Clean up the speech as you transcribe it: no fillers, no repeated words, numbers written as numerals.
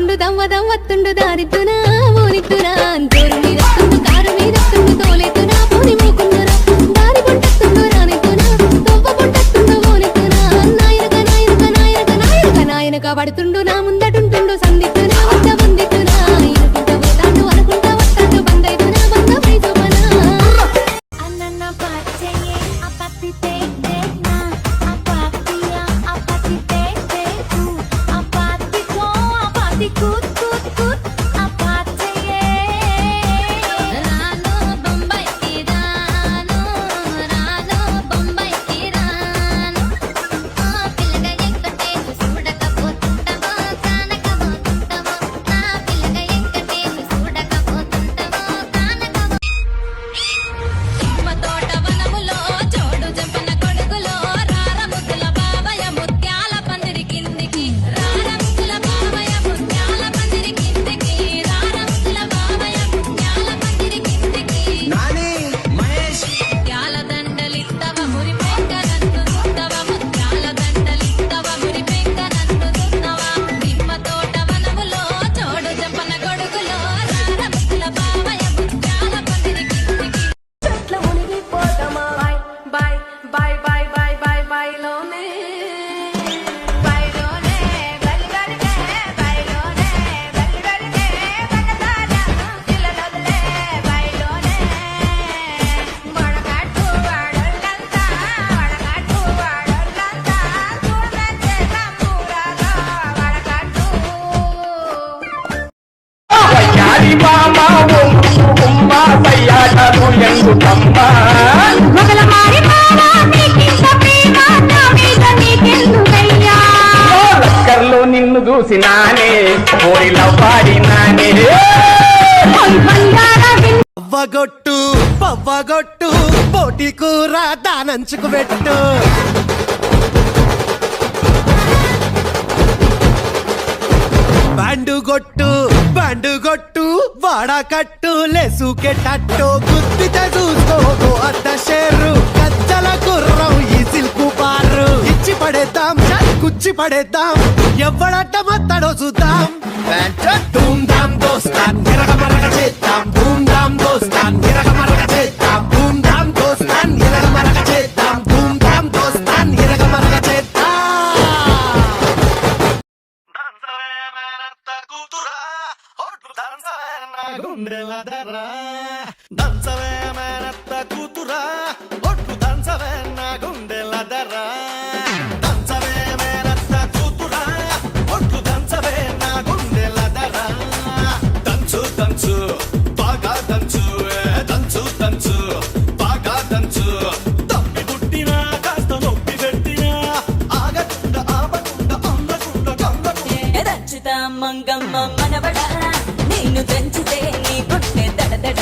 వత్తుండు దవ్వదవ్వత్తుండు దారిద్దునా ఓనిత్తునా జోరు మీదత్తుండు కారు మీదత్తుండు తోలెత్తునా పోని మూకున్నరా దారి పొంటత్తుండు రానెత్తునా తొవ్వ పొంటత్తుండు ఓనిత్తునా నాయనక నాయనక నాయనక నాయనక నాయనక పడుతుండు నా ముందటుంటుండు సందిత్తునా వద్ద వందిత్తునా ఇనుకుంట పోతాండు అనుకుంటా వస్తాండు బందైతునా బంద పైసోపనా అన్నన్న పాచెయ్యే అపత్తి తేనా అపత్తియా అపత్తి తేకు అపత్తికో అపత్తి కూత్ కూత్ కూత్ అపత్తియే రాను బొంబాయికి రాను రాను బొంబాయికి రాను ఆ పిల్లగా ఎక్కటేసి చూడకపోతుంటావో కానకపోతుంటావో నా పిల్లగా ఎక్కటేసి చూడకపోతుంటావో కానకపో మా తోట వనములో చోడు జంపన కొడుకులో రార ముద్దుల బావయ్య ముత్యాల పందిరి కిందికి రార ముద్దుల బావయ్య ముత్యాల పందిరి కిందికి రార ముద్దుల బావయ్య ముత్యాల పందిరి కిందికి నాని మహేష్ ముత్యాల దండలిత్తవ మురి పెంక నన్ను దుత్తవ ముత్యాల దండలిత్తవ మురి పెంక నన్ను దుత్తవ నిమ్మ తోట వనములో చోడు జంపన కొడుకులో రార ముద్దుల బావయ్య ముత్యాల పందిరి కిందికి చెట్ల మునిగిపోతామా బై బై బై బై బై బై బైలోనే బైలోనే బలిగడిగే బైలోనే బలిగడిగే బనదార పిల్లలొదలే బైలోనే వడగట్టు వాడొల్లంతా చూడచ్చే సంబూరాగా వడగట్టు వయ్యారి మామ ఉమ్మ సయ్యాటలు ఎందుకమ్మ మొగల మారి మావా నీకింత ప్రేమ నా మీద నీకెందుకయ్యా లక్కర్లో నిన్ను చూసినానే కోరిలో పాడినానే పవ్వగొట్టు పవ్వగొట్టు పోటీ కూర దానంచుకు పెట్టు బ్యాండుగొట్టు వాడకట్టు లేసుకెట్టట్టు గుద్దితే చూసుకోకు అద్ద షేరు గజ్జల గుర్రం ఈ సిల్కు పారు ఇచ్చి పడేద్దాం కుచ్చి పడేద్దాం ఎవడట్ట మత్తడో చూద్దాం ధూమ్ ధామ్ దోస్తాన్ ఎరగమరగ చేద్దాం ధూమ్ ధామ్ దోస్తాన్ ఎరగమరగ చేద్దాం ధూమ్ ధామ్ దోస్తాన్ ఎరగమరగ చేద్దాం ధూమ్ ధామ్ దోస్తాన్ ఎరగమరగ చేద్దాం దంచవే మేనత్త కూతురా ఒట్టు దంచవే నా గుండెల దర్రా దంచవే మేనత్త కూతురా ఒట్టు దంచవే నా గుండెల దర్రా దంచు దంచు బాగా దంచు దంచు దంచు బాగా దంచు తప్పి పుట్టినా కాస్త నొప్పి పెట్టినా ఆగకుండా ఆపకుండా అందకుండా కందకుండా దంచుతా మంగమ్మ మనవడా నిన్ను దంచితే నీ గుండె దడదడ